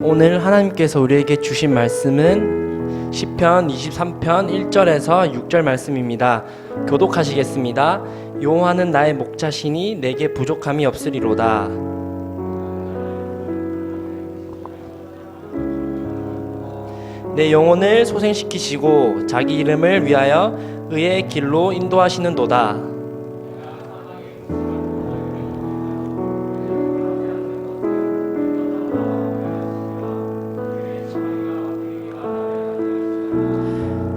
오늘 하나님께서 우리에게 주신 말씀은 시편 23편 1절에서 6절 말씀입니다. 교독하시겠습니다. 여호와는 나의 목자시니 내게 부족함이 없으리로다. 내 영혼을 소생시키시고 자기 이름을 위하여 의의 길로 인도하시는도다.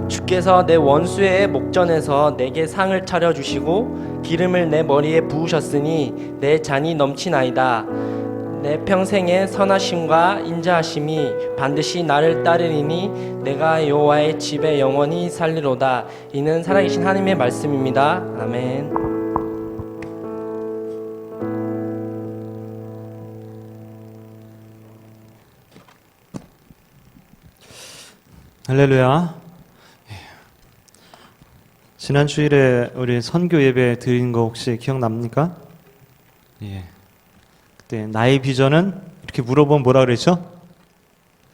주께서 내 원수의 목전에서 내게 상을 차려주시고 기름을 내 머리에 부으셨으니 내 잔이 넘치나이다. 내 평생의 선하심과 인자하심이 반드시 나를 따르리니 내가 여호와의 집에 영원히 살리로다. 이는 살아계신 하나님의 말씀입니다. 아멘. 할렐루야. 지난 주일에 우리 선교 예배 드린 거 혹시 기억납니까? 예. 그때 나의 비전은 이렇게 물어보면 뭐라 그랬죠?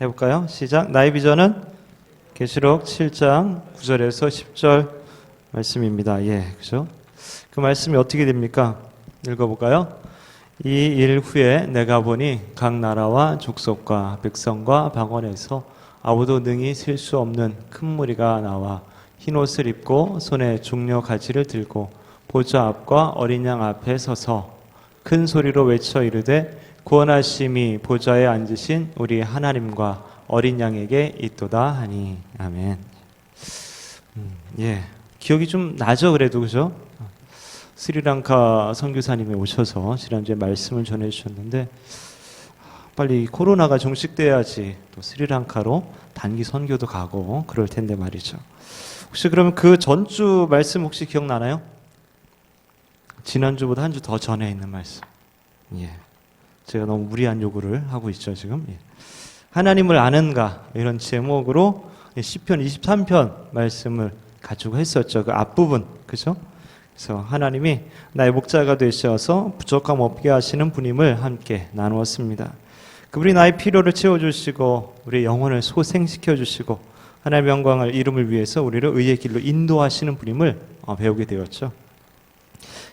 해볼까요? 시작. 나의 비전은 계시록 7장 9절에서 10절 말씀입니다. 예, 그죠? 그 말씀이 어떻게 됩니까? 읽어볼까요? 이 일 후에 내가 보니 각 나라와 족속과 백성과 방언에서 아무도 능히 셀 수 없는 큰 무리가 나와 흰 옷을 입고 손에 종려 가지를 들고 보좌 앞과 어린 양 앞에 서서 큰 소리로 외쳐 이르되 구원하심이 보좌에 앉으신 우리 하나님과 어린 양에게 있도다 하니. 아멘. 예, 기억이 좀 나죠, 그래도 그죠? 스리랑카 선교사님이 오셔서 지난주에 말씀을 전해주셨는데 빨리 코로나가 종식돼야지 또 스리랑카로 단기 선교도 가고 그럴 텐데 말이죠. 혹시 그러면 그 전주 말씀 혹시 기억나나요? 지난주보다 한 주 더 전에 있는 말씀. 예. 제가 너무 무리한 요구를 하고 있죠, 지금. 예. 하나님을 아는가? 이런 제목으로 시편 23편 말씀을 가지고 했었죠. 그 앞부분. 그죠? 그래서 하나님이 나의 목자가 되셔서 부족함 없게 하시는 분임을 함께 나누었습니다. 그분이 나의 필요를 채워주시고 우리 영혼을 소생시켜주시고 하나님의 영광을 이름을 위해서 우리를 의의 길로 인도하시는 분임을 배우게 되었죠.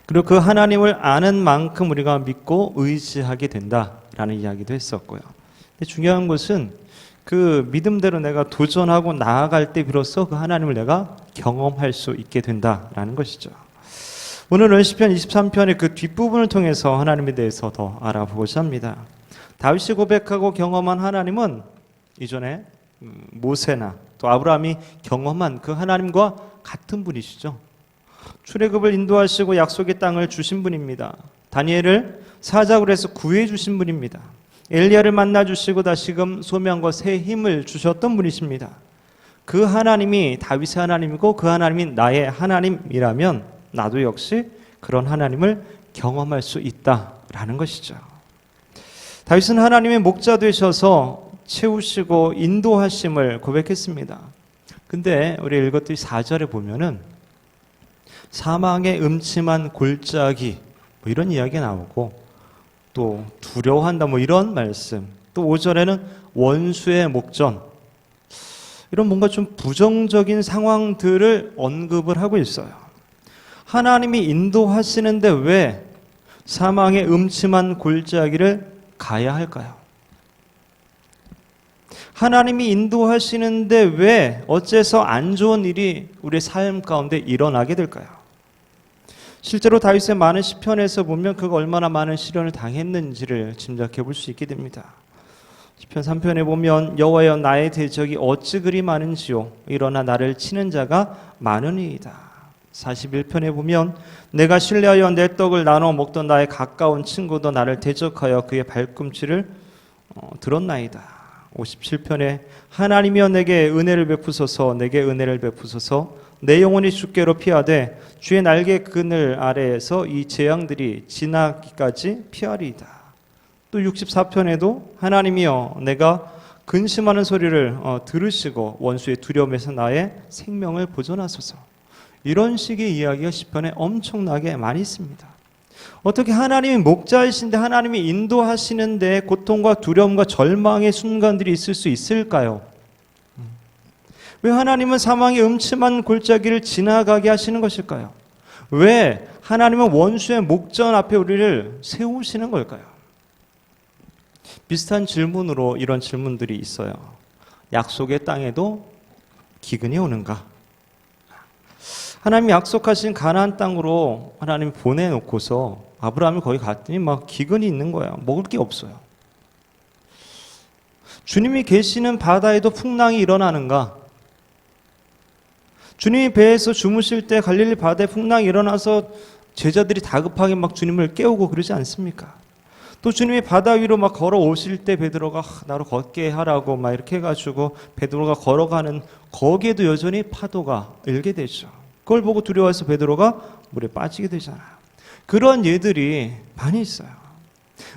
그리고 그 하나님을 아는 만큼 우리가 믿고 의지하게 된다라는 이야기도 했었고요. 근데 중요한 것은 그 믿음대로 내가 도전하고 나아갈 때 비로소 그 하나님을 내가 경험할 수 있게 된다라는 것이죠. 오늘은 시편 23편의 그 뒷부분을 통해서 하나님에 대해서 더 알아보고자 합니다. 다윗이 고백하고 경험한 하나님은 이전에 모세나 또 아브라함이 경험한 그 하나님과 같은 분이시죠. 출애굽을 인도하시고 약속의 땅을 주신 분입니다. 다니엘을 사자굴에서 해서 구해 주신 분입니다. 엘리야를 만나 주시고 다시금 소명과 새 힘을 주셨던 분이십니다. 그 하나님이 다윗의 하나님이고 그 하나님이 나의 하나님이라면 나도 역시 그런 하나님을 경험할 수 있다라는 것이죠. 다윗은 하나님의 목자 되셔서 채우시고 인도하심을 고백했습니다. 근데 우리 읽었던 4절에 보면은 사망의 음침한 골짜기 뭐 이런 이야기 나오고 또 두려워한다 뭐 이런 말씀, 또 5절에는 원수의 목전, 이런 뭔가 좀 부정적인 상황들을 언급을 하고 있어요. 하나님이 인도하시는데 왜 사망의 음침한 골짜기를 가야 할까요? 하나님이 인도하시는데 왜 어째서 안 좋은 일이 우리의 삶 가운데 일어나게 될까요? 실제로 다윗의 많은 시편에서 보면 그가 얼마나 많은 시련을 당했는지를 짐작해 볼 수 있게 됩니다. 시편 3편에 보면 여호와여 나의 대적이 어찌 그리 많은지요 일어나 나를 치는 자가 많으니이다. 41편에 보면 내가 신뢰하여 내 떡을 나눠 먹던 나의 가까운 친구도 나를 대적하여 그의 발꿈치를 들었나이다. 57편에 하나님이여 내게 은혜를 베푸소서 내게 은혜를 베푸소서 내 영혼이 주께로 피하되 주의 날개 그늘 아래에서 이 재앙들이 지나기까지 피하리이다. 또 64편에도 하나님이여 내가 근심하는 소리를 들으시고 원수의 두려움에서 나의 생명을 보존하소서. 이런 식의 이야기가 시편에 엄청나게 많이 있습니다. 어떻게 하나님이 목자이신데 하나님이 인도하시는데 고통과 두려움과 절망의 순간들이 있을 수 있을까요? 왜 하나님은 사망의 음침한 골짜기를 지나가게 하시는 것일까요? 왜 하나님은 원수의 목전 앞에 우리를 세우시는 걸까요? 비슷한 질문으로 이런 질문들이 있어요. 약속의 땅에도 기근이 오는가? 하나님이 약속하신 가나안 땅으로 하나님이 보내놓고서 아브라함이 거기 갔더니 막 기근이 있는 거야. 먹을 게 없어요. 주님이 계시는 바다에도 풍랑이 일어나는가? 주님이 배에서 주무실 때 갈릴리 바다에 풍랑이 일어나서 제자들이 다급하게 막 주님을 깨우고 그러지 않습니까? 또 주님이 바다 위로 막 걸어오실 때 베드로가 나로 걷게 하라고 막 이렇게 해가지고 베드로가 걸어가는 거기에도 여전히 파도가 일게 되죠. 그걸 보고 두려워해서 베드로가 물에 빠지게 되잖아요. 그런 예들이 많이 있어요.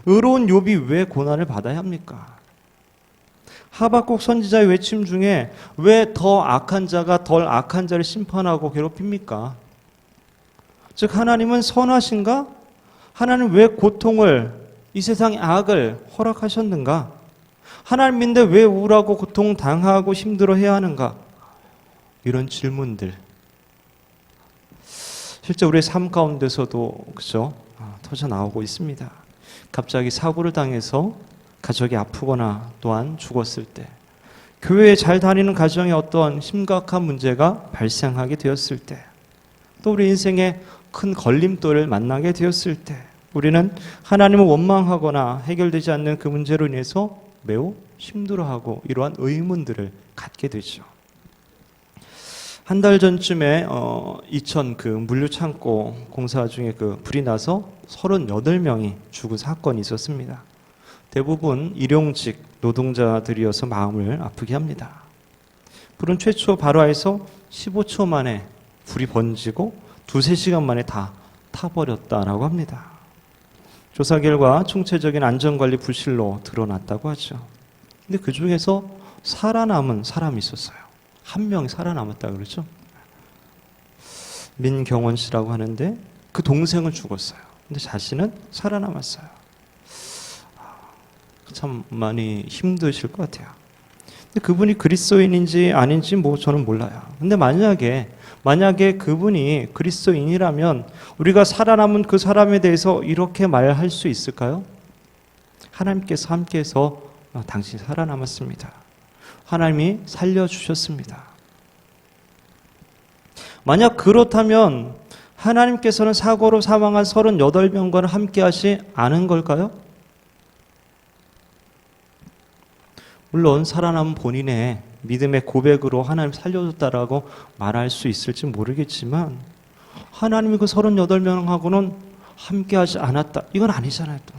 의로운 욥이 왜 고난을 받아야 합니까? 하박국 선지자의 외침 중에 왜 더 악한 자가 덜 악한 자를 심판하고 괴롭힙니까? 즉 하나님은 선하신가? 하나님 왜 고통을 이 세상의 악을 허락하셨는가? 하나님인데 왜 우울하고 고통당하고 힘들어해야 하는가? 이런 질문들 실제 우리의 삶 가운데서도 그죠? 터져 나오고 있습니다. 갑자기 사고를 당해서 가족이 아프거나 또한 죽었을 때, 교회에 잘 다니는 가정에 어떤 심각한 문제가 발생하게 되었을 때, 또 우리 인생에 큰 걸림돌을 만나게 되었을 때 우리는 하나님을 원망하거나 해결되지 않는 그 문제로 인해서 매우 힘들어하고 이러한 의문들을 갖게 되죠. 한 달 전쯤에 이천 그 물류창고 공사 중에 그 불이 나서 38명이 죽은 사건이 있었습니다. 대부분 일용직 노동자들이어서 마음을 아프게 합니다. 불은 최초 발화해서 15초 만에 불이 번지고 2-3시간 만에 다 타버렸다라고 합니다. 조사 결과 총체적인 안전관리 부실로 드러났다고 하죠. 근데 그 중에서 살아남은 사람이 있었어요. 한 명이 살아남았다 그러죠. 민경원 씨라고 하는데 그 동생은 죽었어요. 근데 자신은 살아남았어요. 참 많이 힘드실 것 같아요. 근데 그분이 그리스도인인지 아닌지 뭐 저는 몰라요. 근데 만약에 그분이 그리스도인이라면 우리가 살아남은 그 사람에 대해서 이렇게 말할 수 있을까요? 하나님께서 함께해서 당신이 살아남았습니다. 하나님이 살려주셨습니다. 만약 그렇다면 하나님께서는 사고로 사망한 38명과는 함께하지 않은 걸까요? 물론 살아남은 본인의 믿음의 고백으로 하나님 살려줬다라고 말할 수 있을지 모르겠지만 하나님이 그 38명하고는 함께하지 않았다. 이건 아니잖아요. 또.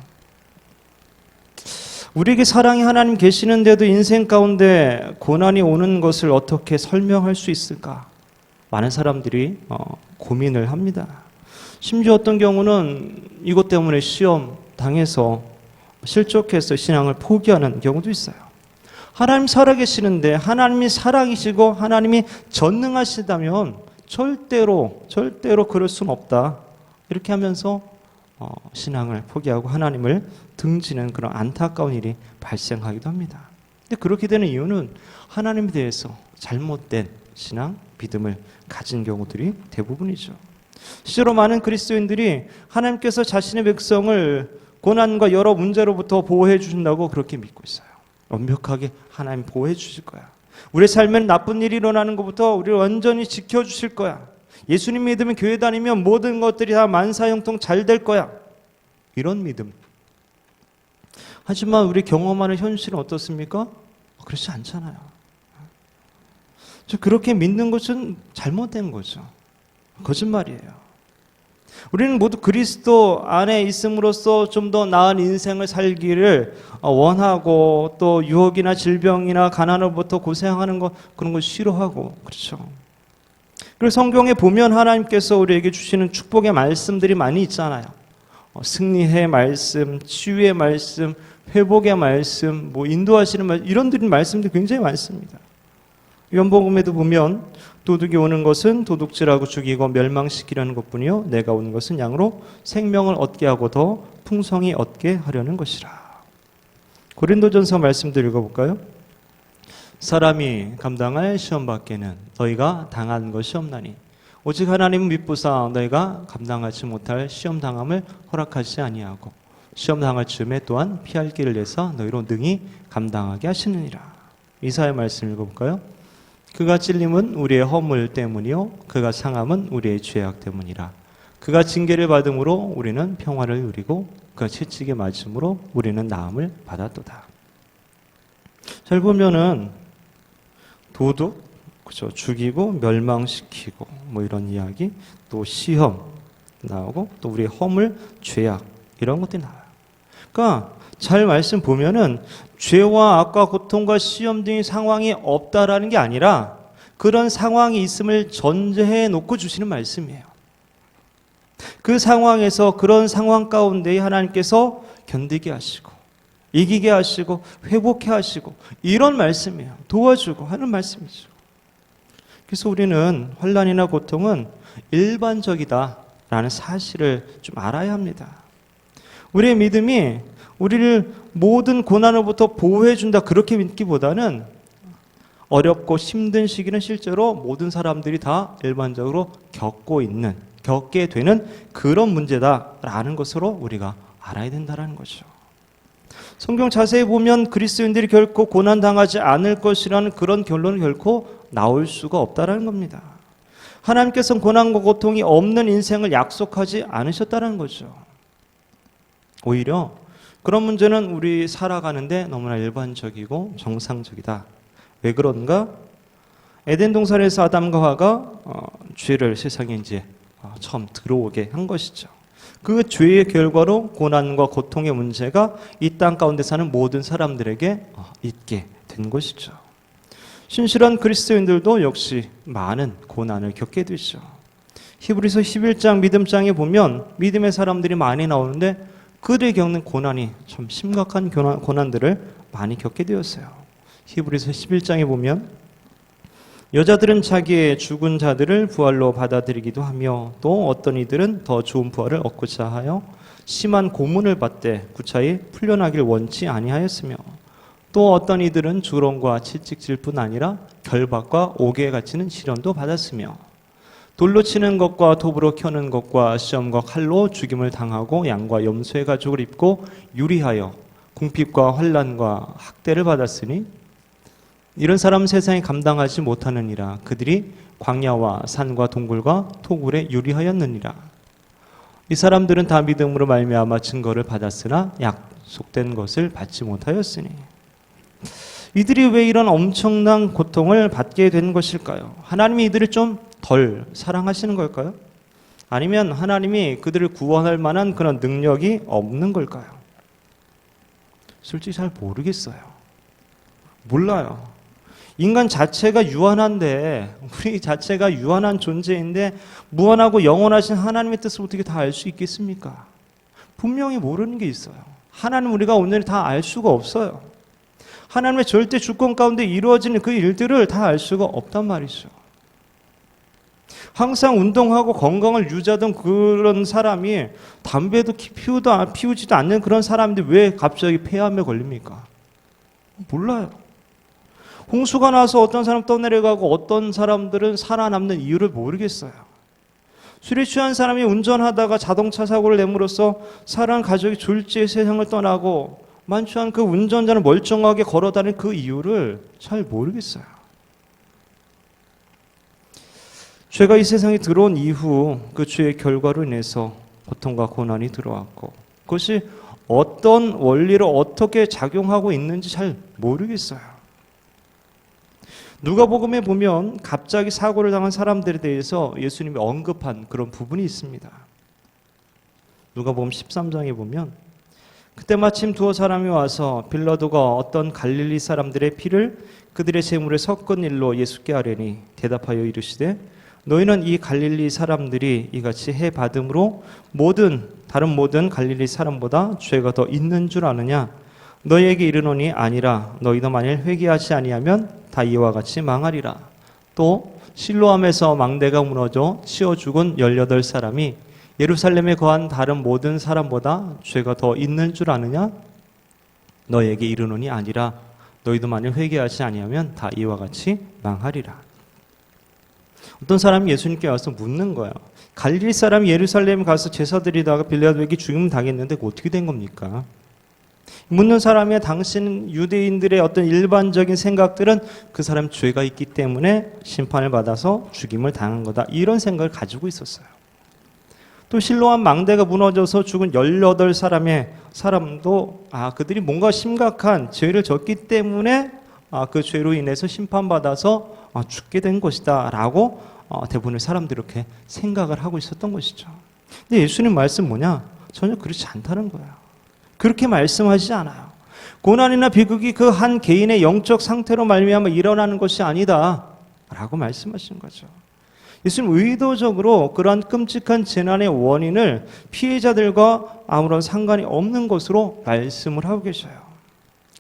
우리에게 사랑이 하나님 계시는데도 인생 가운데 고난이 오는 것을 어떻게 설명할 수 있을까? 많은 사람들이 고민을 합니다. 심지어 어떤 경우는 이것 때문에 시험 당해서 실족해서 신앙을 포기하는 경우도 있어요. 하나님 살아계시는데 하나님이 사랑이시고 하나님이 전능하시다면 절대로 그럴 수는 없다. 이렇게 하면서 신앙을 포기하고 하나님을 등지는 그런 안타까운 일이 발생하기도 합니다. 근데 그렇게 되는 이유는 하나님에 대해서 잘못된 신앙, 믿음을 가진 경우들이 대부분이죠. 실제로 많은 그리스도인들이 하나님께서 자신의 백성을 고난과 여러 문제로부터 보호해 주신다고 그렇게 믿고 있어요. 완벽하게 하나님 보호해 주실 거야. 우리의 삶에는 나쁜 일이 일어나는 것부터 우리를 완전히 지켜주실 거야. 예수님 믿으면 교회 다니면 모든 것들이 다 만사형통 잘 될 거야. 이런 믿음. 하지만 우리 경험하는 현실은 어떻습니까? 그렇지 않잖아요. 그렇게 믿는 것은 잘못된 거죠. 거짓말이에요. 우리는 모두 그리스도 안에 있음으로써 좀 더 나은 인생을 살기를 원하고 또 유혹이나 질병이나 가난으로부터 고생하는 것 그런 걸 싫어하고 그렇죠. 그리고 성경에 보면 하나님께서 우리에게 주시는 축복의 말씀들이 많이 있잖아요. 승리의 말씀, 치유의 말씀, 회복의 말씀, 인도하시는 말씀 이런 말씀들이 굉장히 많습니다. 요한복음에도 보면 도둑이 오는 것은 도둑질하고 죽이고 멸망시키려는 것뿐이요 내가 온 것은 양으로 생명을 얻게 하고 더 풍성히 얻게 하려는 것이라. 고린도전서 말씀도 읽어볼까요? 사람이 감당할 시험 밖에는 너희가 당한 것이 없나니 오직 하나님은 미쁘사 너희가 감당하지 못할 시험 당함을 허락하지 아니하고 시험 당할 즈음에 또한 피할 길을 내서 너희로 능히 감당하게 하시느니라. 이사야 말씀 읽어볼까요? 그가 찔림은 우리의 허물 때문이요 그가 상함은 우리의 죄악 때문이라. 그가 징계를 받음으로 우리는 평화를 누리고 그가 채찍에 맞음으로 우리는 나음을 받았도다. 잘 보면은 도둑, 그죠? 죽이고 멸망시키고 뭐 이런 이야기, 또 시험 나오고 또 우리의 허물, 죄악 이런 것들이 나와요. 그러니까 잘 말씀 보면은 죄와 악과 고통과 시험 등의 상황이 없다라는 게 아니라 그런 상황이 있음을 전제해 놓고 주시는 말씀이에요. 그 상황에서 그런 상황 가운데 하나님께서 견디게 하시고 이기게 하시고 회복해 하시고 이런 말씀이에요. 도와주고 하는 말씀이죠. 그래서 우리는 환난이나 고통은 일반적이다라는 사실을 좀 알아야 합니다. 우리의 믿음이 우리를 모든 고난으로부터 보호해 준다 그렇게 믿기보다는 어렵고 힘든 시기는 실제로 모든 사람들이 다 일반적으로 겪게 되는 그런 문제다라는 것으로 우리가 알아야 된다는 거죠. 성경 자세히 보면 그리스도인들이 결코 고난당하지 않을 것이라는 그런 결론은 결코 나올 수가 없다는 겁니다. 하나님께서는 고난과 고통이 없는 인생을 약속하지 않으셨다는 거죠. 오히려 그런 문제는 우리 살아가는데 너무나 일반적이고 정상적이다. 왜 그런가? 에덴 동산에서 아담과 하와가 죄를 세상에 이제 처음 들어오게 한 것이죠. 그 죄의 결과로 고난과 고통의 문제가 이 땅 가운데 사는 모든 사람들에게 있게 된 것이죠. 신실한 그리스도인들도 역시 많은 고난을 겪게 되죠. 히브리서 11장 믿음장에 보면 믿음의 사람들이 많이 나오는데 그들이 겪는 고난이 참 심각한 고난들을 많이 겪게 되었어요. 히브리서 11장에 보면 여자들은 자기의 죽은 자들을 부활로 받아들이기도 하며 또 어떤 이들은 더 좋은 부활을 얻고자 하여 심한 고문을 받되 구차히 풀려나길 원치 아니하였으며 또 어떤 이들은 주롱과 채찍질 뿐 아니라 결박과 옥에 갇히는 시련도 받았으며 돌로 치는 것과 톱으로 켜는 것과 시험과 칼로 죽임을 당하고 양과 염소의 가죽을 입고 유리하여 궁핍과 환난과 학대를 받았으니 이런 사람은 세상에 감당하지 못하느니라. 그들이 광야와 산과 동굴과 토굴에 유리하였느니라. 이 사람들은 다 믿음으로 말미암아 증거를 받았으나 약속된 것을 받지 못하였으니 이들이 왜 이런 엄청난 고통을 받게 된 것일까요? 하나님이 이들을 좀 덜 사랑하시는 걸까요? 아니면 하나님이 그들을 구원할 만한 그런 능력이 없는 걸까요? 솔직히 잘 모르겠어요. 몰라요. 인간 자체가 유한한데, 우리 자체가 유한한 존재인데 무한하고 영원하신 하나님의 뜻을 어떻게 다 알 수 있겠습니까? 분명히 모르는 게 있어요. 하나님 우리가 오늘 다 알 수가 없어요. 하나님의 절대 주권 가운데 이루어지는 그 일들을 다 알 수가 없단 말이죠. 항상 운동하고 건강을 유지하던 그런 사람이 담배도 피우지도 않는 그런 사람인데 왜 갑자기 폐암에 걸립니까? 몰라요. 홍수가 나서 어떤 사람 떠내려가고 어떤 사람들은 살아남는 이유를 모르겠어요. 술에 취한 사람이 운전하다가 자동차 사고를 내므로써 사랑하는 가족이 졸지에 세상을 떠나고 만취한 그 운전자는 멀쩡하게 걸어다니는 그 이유를 잘 모르겠어요. 죄가 이 세상에 들어온 이후 그 죄의 결과로 인해서 고통과 고난이 들어왔고 그것이 어떤 원리로 어떻게 작용하고 있는지 잘 모르겠어요. 누가복음에 보면 갑자기 사고를 당한 사람들에 대해서 예수님이 언급한 그런 부분이 있습니다. 누가복음 13장에 보면 그때 마침 두어 사람이 와서 빌라도가 어떤 갈릴리 사람들의 피를 그들의 제물에 섞은 일로 예수께 아뢰니 대답하여 이르시되 너희는 이 갈릴리 사람들이 이같이 해 받음으로 다른 모든 갈릴리 사람보다 죄가 더 있는 줄 아느냐? 너희에게 이르노니 아니라 너희도 만일 회개하지 아니하면 다 이와 같이 망하리라. 또 실로암에서 망대가 무너져 치어 죽은 18사람이 예루살렘에 거한 다른 모든 사람보다 죄가 더 있는 줄 아느냐? 너에게 이르노니 아니라. 너희도 만일 회개하지 아니하면 다 이와 같이 망하리라. 어떤 사람이 예수님께 와서 묻는 거예요. 갈릴리 사람이 예루살렘에 가서 제사 드리다가 빌라도에게 죽임을 당했는데 그거 어떻게 된 겁니까? 묻는 사람의 당신 유대인들의 어떤 일반적인 생각들은 그 사람 죄가 있기 때문에 심판을 받아서 죽임을 당한 거다. 이런 생각을 가지고 있었어요. 또 실로암 망대가 무너져서 죽은 18사람의 사람도 그들이 뭔가 심각한 죄를 졌기 때문에 그 죄로 인해서 심판받아서 죽게 된 것이다 라고 대부분의 사람들이 이렇게 생각을 하고 있었던 것이죠. 근데 예수님 말씀 뭐냐? 전혀 그렇지 않다는 거예요. 그렇게 말씀하시지 않아요. 고난이나 비극이 그 한 개인의 영적 상태로 말미암아 일어나는 것이 아니다 라고 말씀하시는 거죠. 예수님 의도적으로 그러한 끔찍한 재난의 원인을 피해자들과 아무런 상관이 없는 것으로 말씀을 하고 계셔요.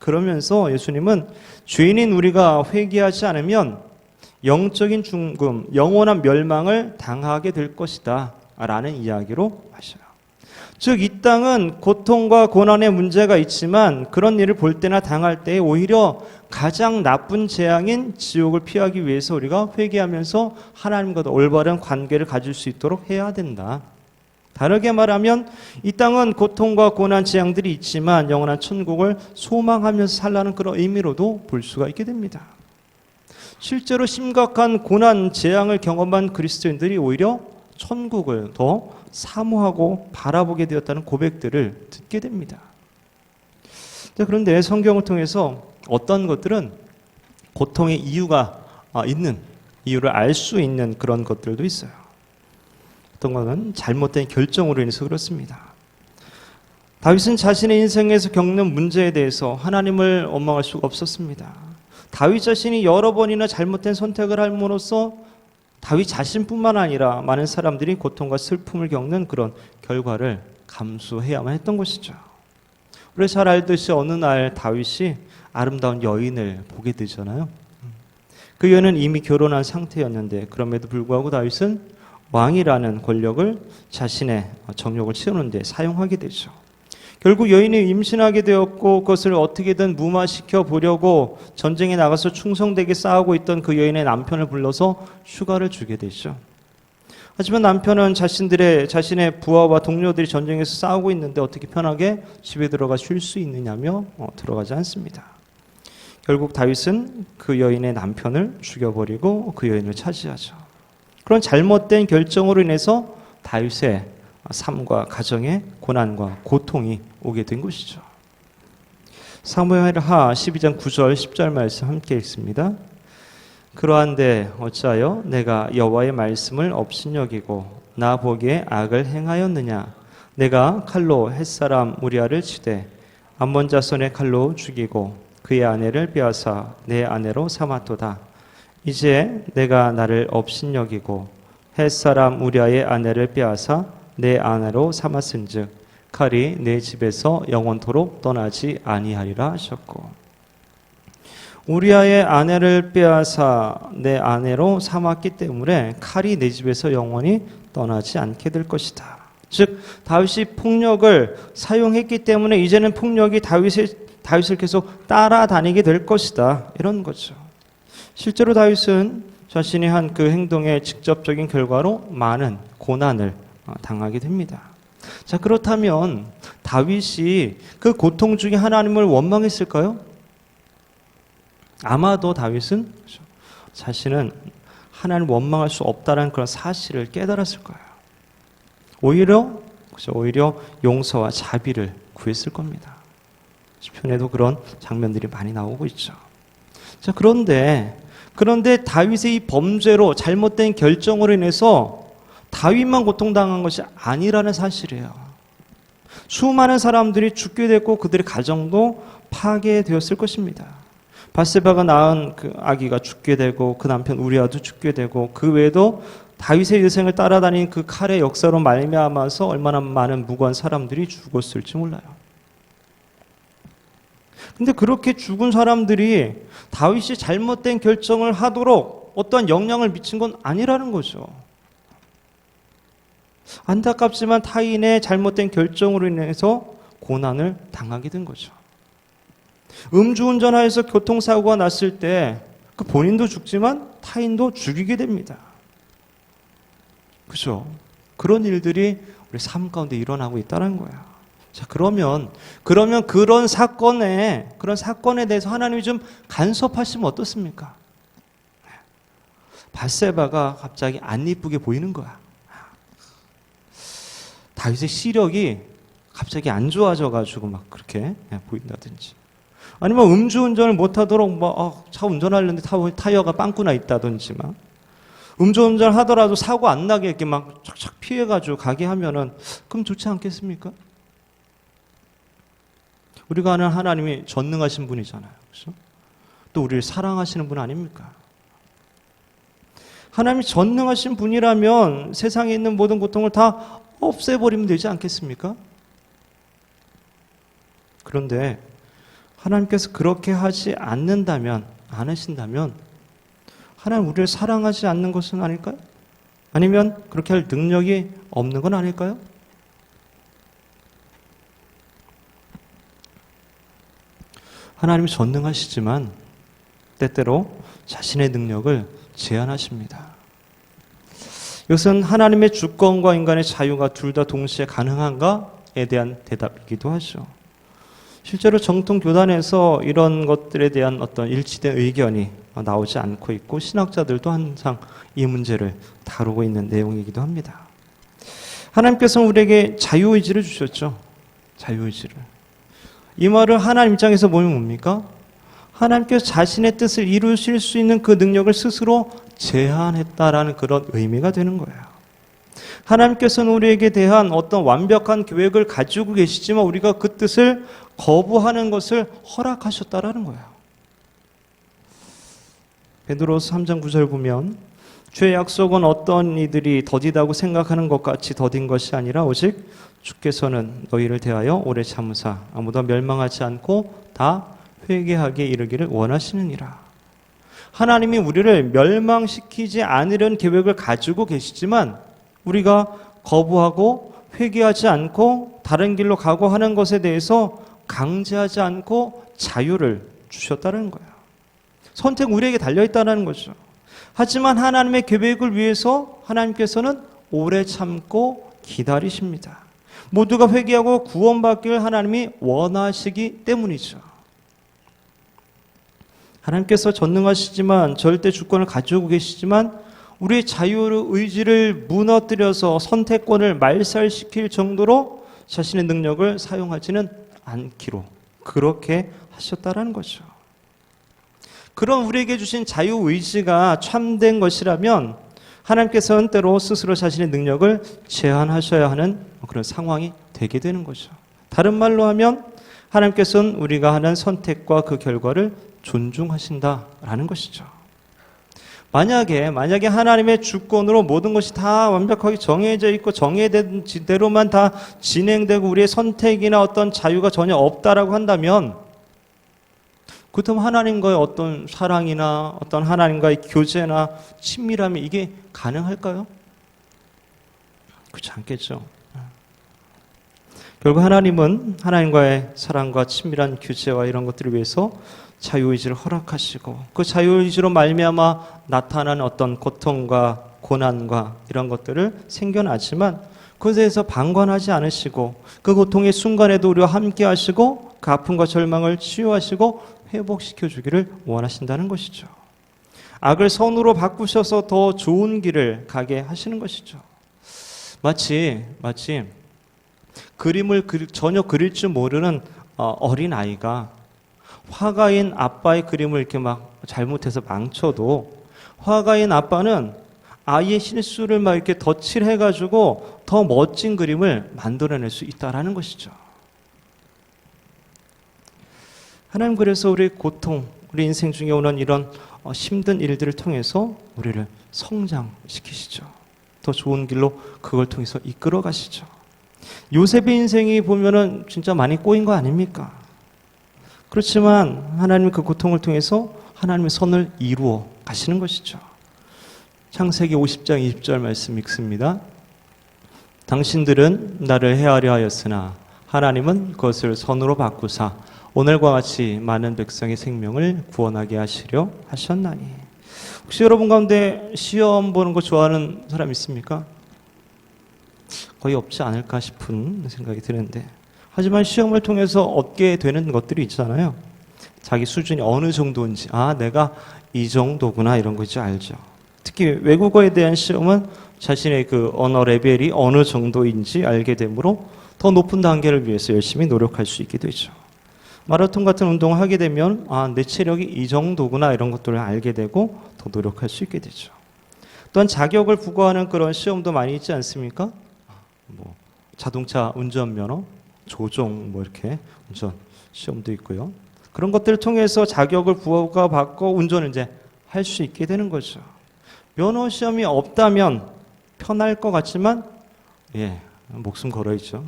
그러면서 예수님은 죄인인 우리가 회개하지 않으면 영적인 죽음, 영원한 멸망을 당하게 될 것이다 라는 이야기로 하셔요. 즉, 이 땅은 고통과 고난의 문제가 있지만 그런 일을 볼 때나 당할 때 오히려 가장 나쁜 재앙인 지옥을 피하기 위해서 우리가 회개하면서 하나님과 올바른 관계를 가질 수 있도록 해야 된다. 다르게 말하면 이 땅은 고통과 고난 재앙들이 있지만 영원한 천국을 소망하면서 살라는 그런 의미로도 볼 수가 있게 됩니다. 실제로 심각한 고난 재앙을 경험한 그리스도인들이 오히려 천국을 더 사모하고 바라보게 되었다는 고백들을 듣게 됩니다. 그런데 성경을 통해서 어떤 것들은 고통의 이유가 있는, 이유를 알 수 있는 그런 것들도 있어요. 어떤 것은 잘못된 결정으로 인해서 그렇습니다. 다윗은 자신의 인생에서 겪는 문제에 대해서 하나님을 원망할 수가 없었습니다. 다윗 자신이 여러 번이나 잘못된 선택을 함으로써 다윗 자신뿐만 아니라 많은 사람들이 고통과 슬픔을 겪는 그런 결과를 감수해야만 했던 것이죠. 우리 잘 알듯이 어느 날 다윗이 아름다운 여인을 보게 되잖아요. 그 여인은 이미 결혼한 상태였는데 그럼에도 불구하고 다윗은 왕이라는 권력을 자신의 정욕을 채우는 데 사용하게 되죠. 결국 여인이 임신하게 되었고 그것을 어떻게든 무마시켜 보려고 전쟁에 나가서 충성되게 싸우고 있던 그 여인의 남편을 불러서 휴가를 주게 되죠. 하지만 남편은 자신의 부하와 동료들이 전쟁에서 싸우고 있는데 어떻게 편하게 집에 들어가 쉴 수 있느냐며 들어가지 않습니다. 결국 다윗은 그 여인의 남편을 죽여버리고 그 여인을 차지하죠. 그런 잘못된 결정으로 인해서 다윗의 삶과 가정에 고난과 고통이 오게 된 것이죠. 사무엘하 12장 9절 10절 말씀 함께 읽습니다. 그러한데 어찌하여 내가 여호와의 말씀을 업신여기고 나 보기에 악을 행하였느냐. 내가 칼로 햇사람 우리아를 치되 암몬 자손의 칼로 죽이고 그의 아내를 빼앗아 내 아내로 삼았도다. 이제 내가 나를 업신여기고 햇사람 우리아의 아내를 빼앗아 내 아내로 삼았은즉 칼이 내 집에서 영원토록 떠나지 아니하리라 하셨고, 우리아의 아내를 빼앗아 내 아내로 삼았기 때문에 칼이 내 집에서 영원히 떠나지 않게 될 것이다. 즉 다윗이 폭력을 사용했기 때문에 이제는 폭력이 다윗을 계속 따라다니게 될 것이다, 이런 거죠. 실제로 다윗은 자신이 한 그 행동의 직접적인 결과로 많은 고난을 당하게 됩니다. 자, 그렇다면 다윗이 그 고통 중에 하나님을 원망했을까요? 아마도 다윗은 자신은 하나님을 원망할 수 없다는 그런 사실을 깨달았을 거예요. 오히려 용서와 자비를 구했을 겁니다. 시편에도 그런 장면들이 많이 나오고 있죠. 자, 그런데 다윗의 이 범죄로 잘못된 결정으로 인해서 다윗만 고통당한 것이 아니라는 사실이에요. 수많은 사람들이 죽게 됐고 그들의 가정도 파괴되었을 것입니다. 바세바가 낳은 그 아기가 죽게 되고 그 남편 우리아도 죽게 되고 그 외에도 다윗의 일생을 따라다닌 그 칼의 역사로 말미암아서 얼마나 많은 무고한 사람들이 죽었을지 몰라요. 근데 그렇게 죽은 사람들이 다윗이 잘못된 결정을 하도록 어떠한 영향을 미친 건 아니라는 거죠. 안타깝지만 타인의 잘못된 결정으로 인해서 고난을 당하게 된 거죠. 음주운전하여서 교통사고가 났을 때 그 본인도 죽지만 타인도 죽이게 됩니다. 그죠? 그런 일들이 우리 삶 가운데 일어나고 있다는 거야. 자, 그러면 그런 사건에 대해서 하나님이 좀 간섭하시면 어떻습니까? 밧세바가 갑자기 안 이쁘게 보이는 거야. 다윗의 시력이 갑자기 안 좋아져가지고 막 그렇게 보인다든지. 아니면 음주운전을 못하도록 차 운전하려는데 타이어가 빵꾸나 있다든지 막. 음주운전 하더라도 사고 안 나게 이렇게 막 착착 피해가지고 가게 하면은 그럼 좋지 않겠습니까? 우리가 아는 하나님이 전능하신 분이잖아요. 그렇죠? 또 우리를 사랑하시는 분 아닙니까? 하나님이 전능하신 분이라면 세상에 있는 모든 고통을 다 없애버리면 되지 않겠습니까? 그런데 하나님께서 그렇게 하지 않는다면, 안 하신다면 하나님 우리를 사랑하지 않는 것은 아닐까요? 아니면 그렇게 할 능력이 없는 건 아닐까요? 하나님이 전능하시지만 때때로 자신의 능력을 제한하십니다. 이것은 하나님의 주권과 인간의 자유가 둘 다 동시에 가능한가에 대한 대답이기도 하죠. 실제로 정통 교단에서 이런 것들에 대한 어떤 일치된 의견이 나오지 않고 있고 신학자들도 항상 이 문제를 다루고 있는 내용이기도 합니다. 하나님께서는 우리에게 자유의지를 주셨죠. 자유의지를. 이 말을 하나님 입장에서 보면 뭡니까? 하나님께서 자신의 뜻을 이루실 수 있는 그 능력을 스스로 제한했다라는 그런 의미가 되는 거예요. 하나님께서는 우리에게 대한 어떤 완벽한 계획을 가지고 계시지만 우리가 그 뜻을 거부하는 것을 허락하셨다라는 거예요. 베드로서 3장 9절 보면 주의 약속은 어떤 이들이 더디다고 생각하는 것 같이 더딘 것이 아니라 오직 주께서는 너희를 대하여 오래 참으사 아무도 멸망하지 않고 다 회개하게 이르기를 원하시느니라. 하나님이 우리를 멸망시키지 않으려는 계획을 가지고 계시지만 우리가 거부하고 회개하지 않고 다른 길로 가고 하는 것에 대해서 강제하지 않고 자유를 주셨다는 거예요. 선택 우리에게 달려있다는 거죠. 하지만 하나님의 계획을 위해서 하나님께서는 오래 참고 기다리십니다. 모두가 회개하고 구원받기를 하나님이 원하시기 때문이죠. 하나님께서 전능하시지만 절대 주권을 가지고 계시지만 우리의 자유의지를 무너뜨려서 선택권을 말살시킬 정도로 자신의 능력을 사용하지는 않기로 그렇게 하셨다라는 거죠. 그런 우리에게 주신 자유의지가 참된 것이라면 하나님께서는 때로 스스로 자신의 능력을 제한하셔야 하는 그런 상황이 되게 되는 거죠. 다른 말로 하면 하나님께서는 우리가 하는 선택과 그 결과를 존중하신다라는 것이죠. 만약에 하나님의 주권으로 모든 것이 다 완벽하게 정해져 있고 정해진 대로만 다 진행되고 우리의 선택이나 어떤 자유가 전혀 없다라고 한다면 그렇다면 하나님과의 어떤 사랑이나 어떤 하나님과의 교제나 친밀함이 이게 가능할까요? 그렇지 않겠죠. 결국 하나님은 하나님과의 사랑과 친밀한 교제와 이런 것들을 위해서 자유의지를 허락하시고 그 자유의지로 말미암아 나타나는 어떤 고통과 고난과 이런 것들을 생겨나지만 그것에 대해서 방관하지 않으시고 그 고통의 순간에도 우리와 함께 하시고 그 아픔과 절망을 치유하시고 회복시켜 주기를 원하신다는 것이죠. 악을 선으로 바꾸셔서 더 좋은 길을 가게 하시는 것이죠. 마치 그림을 전혀 그릴 줄 모르는 어린 아이가 화가인 아빠의 그림을 이렇게 막 잘못해서 망쳐도 화가인 아빠는 아이의 실수를 막 이렇게 덧칠해가지고 더 멋진 그림을 만들어낼 수 있다라는 것이죠. 하나님 그래서 우리 고통, 우리 인생 중에 오는 이런 힘든 일들을 통해서 우리를 성장시키시죠. 더 좋은 길로 그걸 통해서 이끌어 가시죠. 요셉의 인생이 보면은 진짜 많이 꼬인 거 아닙니까? 그렇지만 하나님은 그 고통을 통해서 하나님의 선을 이루어 가시는 것이죠. 창세기 50장 20절 말씀 읽습니다. 당신들은 나를 해하려 하였으나 하나님은 그것을 선으로 바꾸사 오늘과 같이 많은 백성의 생명을 구원하게 하시려 하셨나니. 혹시 여러분 가운데 시험 보는 거 좋아하는 사람 있습니까? 거의 없지 않을까 싶은 생각이 드는데, 하지만 시험을 통해서 얻게 되는 것들이 있잖아요. 자기 수준이 어느 정도인지, 내가 이 정도구나, 이런 거지 알죠. 특히 외국어에 대한 시험은 자신의 그 언어 레벨이 어느 정도인지 알게 되므로 더 높은 단계를 위해서 열심히 노력할 수 있게 되죠. 마라톤 같은 운동을 하게 되면 내 체력이 이 정도구나, 이런 것들을 알게 되고 더 노력할 수 있게 되죠. 또한 자격을 부과하는 그런 시험도 많이 있지 않습니까? 자동차 운전면허, 조종 이렇게 운전 시험도 있고요. 그런 것들을 통해서 자격을 부과받고 운전을 이제 할 수 있게 되는 거죠. 면허 시험이 없다면 편할 것 같지만 목숨 걸어야죠.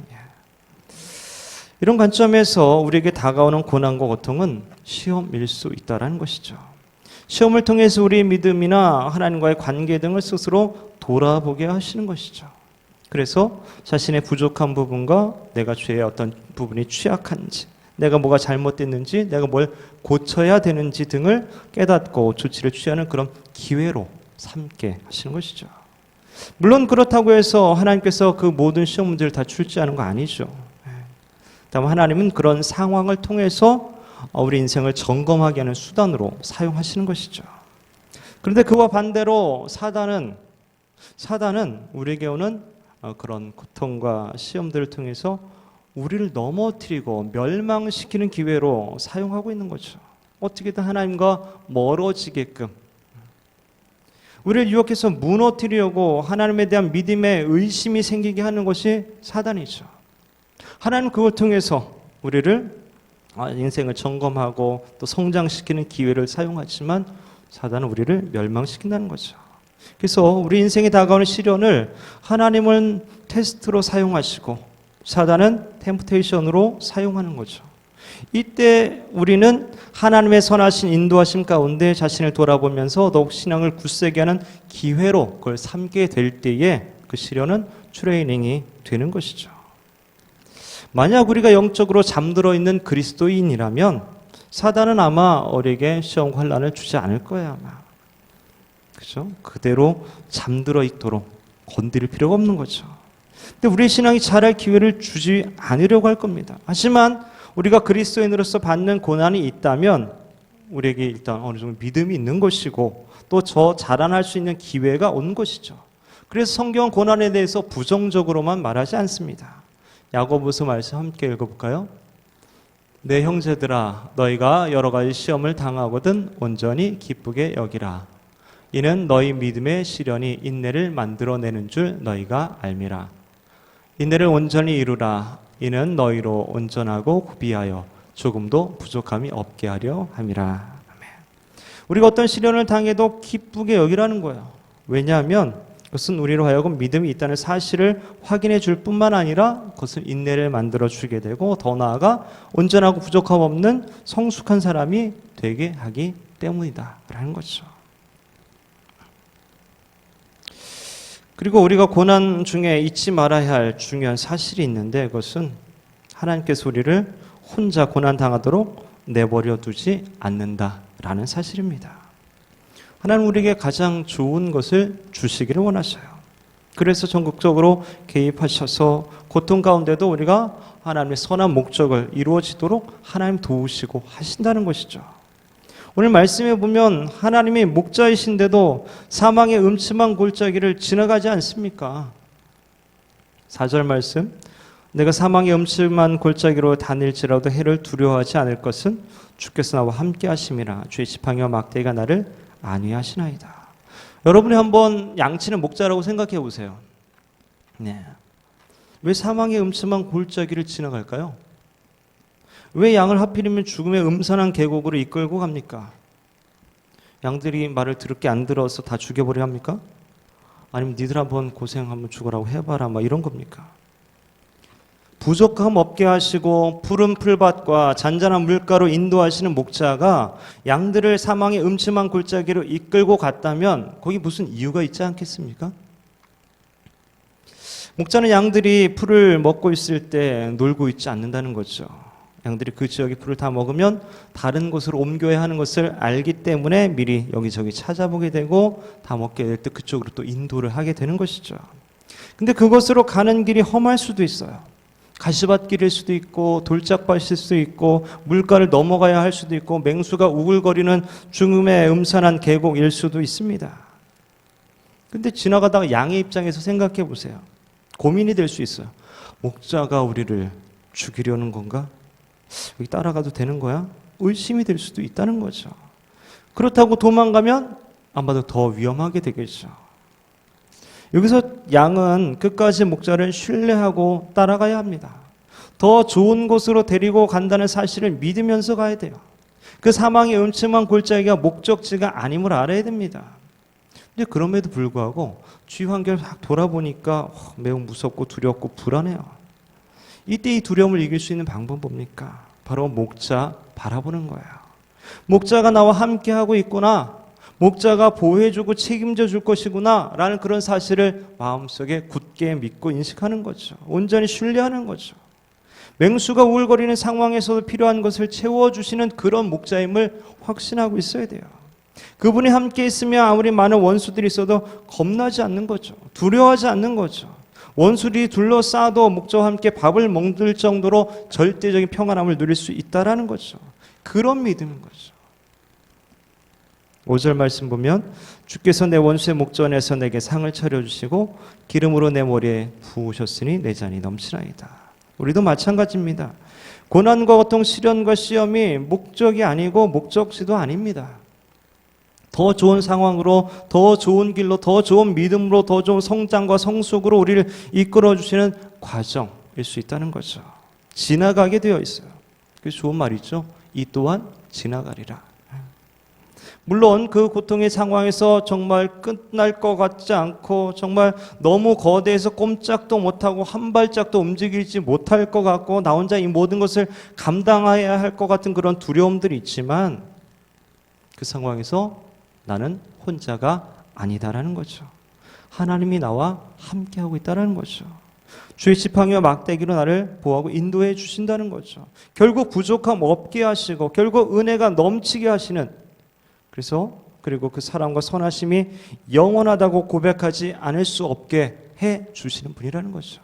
이런 관점에서 우리에게 다가오는 고난과 고통은 시험일 수 있다는 것이죠. 시험을 통해서 우리의 믿음이나 하나님과의 관계 등을 스스로 돌아보게 하시는 것이죠. 그래서 자신의 부족한 부분과 내가 죄의 어떤 부분이 취약한지, 내가 뭐가 잘못됐는지, 내가 뭘 고쳐야 되는지 등을 깨닫고 조치를 취하는 그런 기회로 삼게 하시는 것이죠. 물론 그렇다고 해서 하나님께서 그 모든 시험 문제를 다 출제하는 거 아니죠. 다만 하나님은 그런 상황을 통해서 우리 인생을 점검하게 하는 수단으로 사용하시는 것이죠. 그런데 그와 반대로 사단은 우리에게 오는 그런 고통과 시험들을 통해서 우리를 넘어뜨리고 멸망시키는 기회로 사용하고 있는 거죠. 어떻게든 하나님과 멀어지게끔 우리를 유혹해서 무너뜨리려고 하나님에 대한 믿음의 의심이 생기게 하는 것이 사단이죠. 하나님 그걸 통해서 우리를 인생을 점검하고 또 성장시키는 기회를 사용하지만 사단은 우리를 멸망시킨다는 거죠. 그래서 우리 인생에 다가오는 시련을 하나님은 테스트로 사용하시고 사단은 템프테이션으로 사용하는 거죠. 이때 우리는 하나님의 선하신 인도하심 가운데 자신을 돌아보면서 더욱 신앙을 굳세게 하는 기회로 그걸 삼게 될 때에 그 시련은 트레이닝이 되는 것이죠. 만약 우리가 영적으로 잠들어 있는 그리스도인이라면 사단은 아마 우리에게 시험 환난을 주지 않을 거예요. 아마. 그죠? 그대로 잠들어 있도록 건드릴 필요가 없는 거죠. 근데 우리의 신앙이 자랄 기회를 주지 않으려고 할 겁니다. 하지만 우리가 그리스도인으로서 받는 고난이 있다면 우리에게 일단 어느 정도 믿음이 있는 것이고 또 저 자라날 수 있는 기회가 온 것이죠. 그래서 성경은 고난에 대해서 부정적으로만 말하지 않습니다. 야고보서 말씀 함께 읽어볼까요? 내 형제들아 너희가 여러 가지 시험을 당하거든 온전히 기쁘게 여기라. 이는 너희 믿음의 시련이 인내를 만들어내는 줄 너희가 알미라. 인내를 온전히 이루라. 이는 너희로 온전하고 구비하여 조금도 부족함이 없게 하려 함이라. 우리가 어떤 시련을 당해도 기쁘게 여기라는 거예요. 왜냐하면 그것은 우리로 하여금 믿음이 있다는 사실을 확인해 줄 뿐만 아니라 그것을 인내를 만들어 주게 되고 더 나아가 온전하고 부족함 없는 성숙한 사람이 되게 하기 때문이다 라는 거죠. 그리고 우리가 고난 중에 잊지 말아야 할 중요한 사실이 있는데 그것은 하나님께서 우리를 혼자 고난당하도록 내버려 두지 않는다라는 사실입니다. 하나님 우리에게 가장 좋은 것을 주시기를 원하셔요. 그래서 전국적으로 개입하셔서 고통 가운데도 우리가 하나님의 선한 목적을 이루어지도록 하나님 도우시고 하신다는 것이죠. 오늘 말씀에 보면 하나님이 목자이신데도 사망의 음침한 골짜기를 지나가지 않습니까? 4절 말씀, 내가 사망의 음침한 골짜기로 다닐지라도 해를 두려워하지 않을 것은 주께서 나와 함께 하심이라. 주의 지팡이와 막대기가 나를 안위하시나이다. 여러분이 한번 양치는 목자라고 생각해 보세요. 네. 왜 사망의 음침한 골짜기를 지나갈까요? 왜 양을 하필이면 죽음의 음산한 계곡으로 이끌고 갑니까? 양들이 말을 들을게 안 들어서 다 죽여버려 합니까? 아니면 니들 한번 고생 한번 죽으라고 해봐라 막 이런 겁니까? 부족함 없게 하시고 푸른 풀밭과 잔잔한 물가로 인도하시는 목자가 양들을 사망의 음침한 골짜기로 이끌고 갔다면 거기 무슨 이유가 있지 않겠습니까? 목자는 양들이 풀을 먹고 있을 때 놀고 있지 않는다는 거죠. 양들이 그 지역의 풀을 다 먹으면 다른 곳으로 옮겨야 하는 것을 알기 때문에 미리 여기저기 찾아보게 되고 다 먹게 될 때 그쪽으로 또 인도를 하게 되는 것이죠. 근데 그곳으로 가는 길이 험할 수도 있어요. 가시밭길일 수도 있고 돌짝밭일 수도 있고 물가를 넘어가야 할 수도 있고 맹수가 우글거리는 죽음의 음산한 계곡일 수도 있습니다. 근데 지나가다가 양의 입장에서 생각해 보세요. 고민이 될 수 있어요. 목자가 우리를 죽이려는 건가? 여기 따라가도 되는 거야? 의심이 될 수도 있다는 거죠. 그렇다고 도망가면 아마도 더 위험하게 되겠죠. 여기서 양은 끝까지 목자를 신뢰하고 따라가야 합니다. 더 좋은 곳으로 데리고 간다는 사실을 믿으면서 가야 돼요. 그 사망의 음침한 골짜기가 목적지가 아님을 알아야 됩니다. 근데 그럼에도 불구하고 주위 환경을 싹 돌아보니까 매우 무섭고 두렵고 불안해요. 이때 이 두려움을 이길 수 있는 방법은 뭡니까? 바로 목자 바라보는 거예요. 목자가 나와 함께하고 있구나. 목자가 보호해주고 책임져 줄 것이구나 라는 그런 사실을 마음속에 굳게 믿고 인식하는 거죠. 온전히 신뢰하는 거죠. 맹수가 우울거리는 상황에서도 필요한 것을 채워주시는 그런 목자임을 확신하고 있어야 돼요. 그분이 함께 있으면 아무리 많은 원수들이 있어도 겁나지 않는 거죠. 두려워하지 않는 거죠. 원수들이 둘러싸도 목자와 함께 밥을 먹을 정도로 절대적인 평안함을 누릴 수 있다라는 거죠. 그런 믿음인 거죠. 5절 말씀 보면 주께서 내 원수의 목전에서 내게 상을 차려주시고 기름으로 내 머리에 부으셨으니 내 잔이 넘치나이다. 우리도 마찬가지입니다. 고난과 고통, 시련과 시험이 목적이 아니고 목적지도 아닙니다. 더 좋은 상황으로, 더 좋은 길로, 더 좋은 믿음으로, 더 좋은 성장과 성숙으로 우리를 이끌어주시는 과정일 수 있다는 거죠. 지나가게 되어 있어요. 그게 좋은 말이죠. 이 또한 지나가리라. 물론 그 고통의 상황에서 정말 끝날 것 같지 않고 정말 너무 거대해서 꼼짝도 못하고 한 발짝도 움직이지 못할 것 같고 나 혼자 이 모든 것을 감당해야 할 것 같은 그런 두려움들이 있지만 그 상황에서 나는 혼자가 아니다라는 거죠. 하나님이 나와 함께하고 있다는 거죠. 주의 지팡이와 막대기로 나를 보호하고 인도해 주신다는 거죠. 결국 부족함 없게 하시고 결국 은혜가 넘치게 하시는, 그리고 그 사랑과 선하심이 영원하다고 고백하지 않을 수 없게 해 주시는 분이라는 거죠.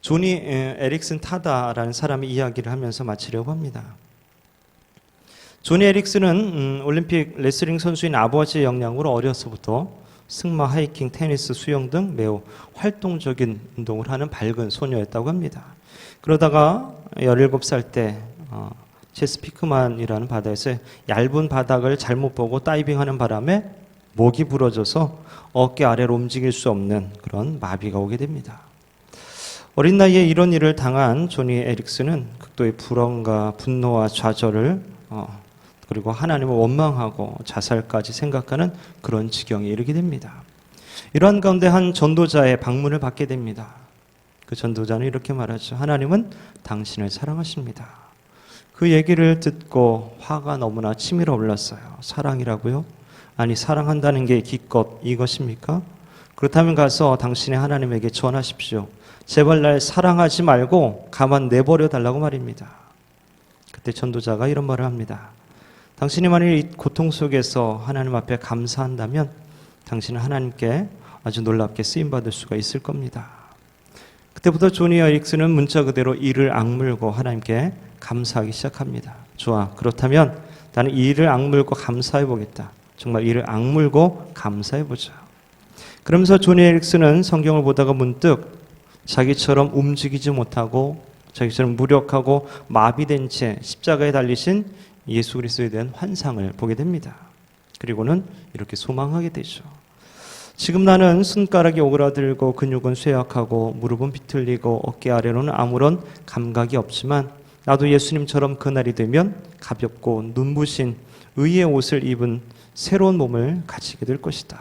조니 에릭슨 타다라는 사람이 이야기를 하면서 마치려고 합니다. 조니 에릭슨은 올림픽 레슬링 선수인 아버지의 영향으로 어려서부터 승마, 하이킹, 테니스, 수영 등 매우 활동적인 운동을 하는 밝은 소녀였다고 합니다. 그러다가 17살 때 체스피크만이라는 바다에서 얇은 바닥을 잘못 보고 다이빙하는 바람에 목이 부러져서 어깨 아래로 움직일 수 없는 그런 마비가 오게 됩니다. 어린 나이에 이런 일을 당한 조니 에릭슨은 극도의 불안과 분노와 좌절을 그리고 하나님을 원망하고 자살까지 생각하는 그런 지경에 이르게 됩니다. 이러한 가운데 한 전도자의 방문을 받게 됩니다. 그 전도자는 이렇게 말하죠. 하나님은 당신을 사랑하십니다. 그 얘기를 듣고 화가 너무나 치밀어 올랐어요. 사랑이라고요? 아니, 사랑한다는 게 기껏 이것입니까? 그렇다면 가서 당신의 하나님에게 전하십시오. 제발 날 사랑하지 말고 가만 내버려 달라고 말입니다. 그때 전도자가 이런 말을 합니다. 당신이 만일 이 고통 속에서 하나님 앞에 감사한다면 당신은 하나님께 아주 놀랍게 쓰임받을 수가 있을 겁니다. 그때부터 조니 에릭슨은 문자 그대로 이를 악물고 하나님께 감사하기 시작합니다. 좋아, 그렇다면 나는 이를 악물고 감사해보겠다. 정말 이를 악물고 감사해보자. 그러면서 조니 에릭슨은 성경을 보다가 문득 자기처럼 움직이지 못하고 자기처럼 무력하고 마비된 채 십자가에 달리신 예수 그리스도에 대한 환상을 보게 됩니다. 그리고는 이렇게 소망하게 되죠. 지금 나는 손가락이 오그라들고 근육은 쇠약하고 무릎은 비틀리고 어깨 아래로는 아무런 감각이 없지만 나도 예수님처럼 그날이 되면 가볍고 눈부신 의의 옷을 입은 새로운 몸을 가지게 될 것이다.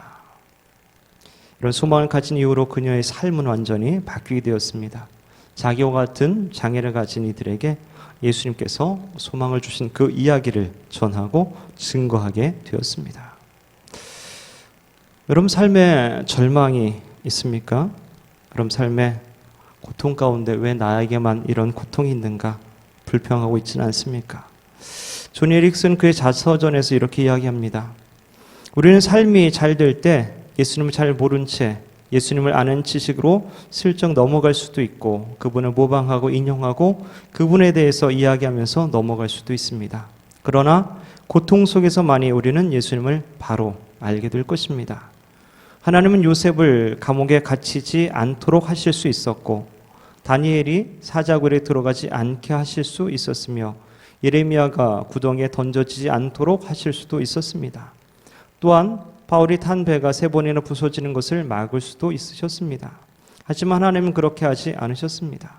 이런 소망을 가진 이후로 그녀의 삶은 완전히 바뀌게 되었습니다. 자기와 같은 장애를 가진 이들에게 예수님께서 소망을 주신 그 이야기를 전하고 증거하게 되었습니다. 여러분 삶에 절망이 있습니까? 여러분 삶에 고통 가운데 왜 나에게만 이런 고통이 있는가 불평하고 있지는 않습니까? 존 에릭슨 그의 자서전에서 이렇게 이야기합니다. 우리는 삶이 잘 될 때 예수님을 잘 모른 채 예수님을 아는 지식으로 슬쩍 넘어갈 수도 있고 그분을 모방하고 인용하고 그분에 대해서 이야기하면서 넘어갈 수도 있습니다. 그러나 고통 속에서만이 우리는 예수님을 바로 알게 될 것입니다. 하나님은 요셉을 감옥에 갇히지 않도록 하실 수 있었고 다니엘이 사자굴에 들어가지 않게 하실 수 있었으며 예레미야가 구덩이에 던져지지 않도록 하실 수도 있었습니다. 또한 바울이 탄 배가 3번이나 부서지는 것을 막을 수도 있으셨습니다. 하지만 하나님은 그렇게 하지 않으셨습니다.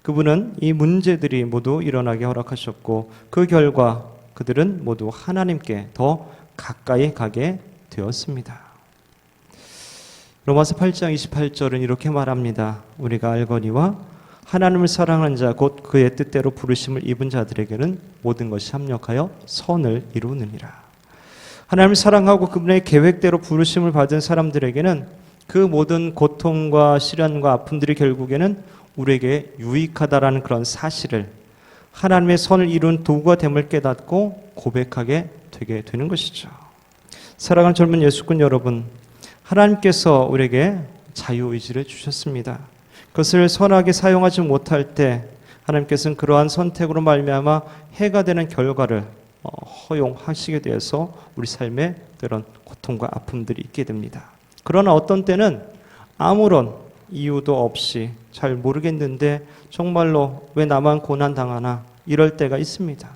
그분은 이 문제들이 모두 일어나게 허락하셨고 그 결과 그들은 모두 하나님께 더 가까이 가게 되었습니다. 로마서 8장 28절은 이렇게 말합니다. 우리가 알거니와 하나님을 사랑하는 자 곧 그의 뜻대로 부르심을 입은 자들에게는 모든 것이 합력하여 선을 이루느니라. 하나님을 사랑하고 그분의 계획대로 부르심을 받은 사람들에게는 그 모든 고통과 시련과 아픔들이 결국에는 우리에게 유익하다라는 그런 사실을 하나님의 선을 이룬 도구가 됨을 깨닫고 고백하게 되게 되는 것이죠. 사랑하는 젊은 예수꾼 여러분, 하나님께서 우리에게 자유의지를 주셨습니다. 그것을 선하게 사용하지 못할 때 하나님께서는 그러한 선택으로 말미암아 해가 되는 결과를 허용하시게 되어서 우리 삶에 그런 고통과 아픔들이 있게 됩니다. 그러나 어떤 때는 아무런 이유도 없이 잘 모르겠는데 정말로 왜 나만 고난당하나 이럴 때가 있습니다.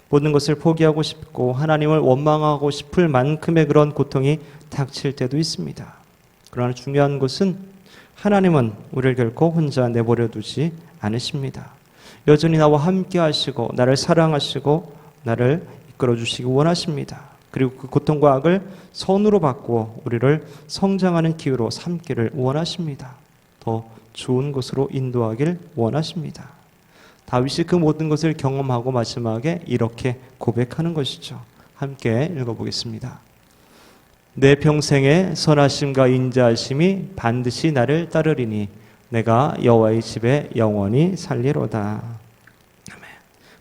모든 것을 포기하고 싶고 하나님을 원망하고 싶을 만큼의 그런 고통이 닥칠 때도 있습니다. 그러나 중요한 것은 하나님은 우리를 결코 혼자 내버려 두지 않으십니다. 여전히 나와 함께 하시고 나를 사랑하시고 나를 이끌어 주시기 원하십니다. 그리고 그 고통과 악을 선으로 바꾸어 우리를 성장하는 기회로 삼기를 원하십니다. 더 좋은 것으로 인도하길 원하십니다. 다윗이 그 모든 것을 경험하고 마지막에 이렇게 고백하는 것이죠. 함께 읽어보겠습니다. 내 평생의 선하심과 인자하심이 반드시 나를 따르리니 내가 여호와의 집에 영원히 살리로다. 아멘.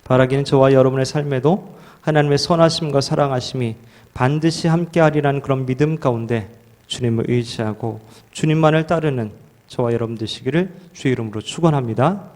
바라기는 저와 여러분의 삶에도 하나님의 선하심과 사랑하심이 반드시 함께하리라는 그런 믿음 가운데 주님을 의지하고 주님만을 따르는 저와 여러분 되시기를 주의 이름으로 축원합니다.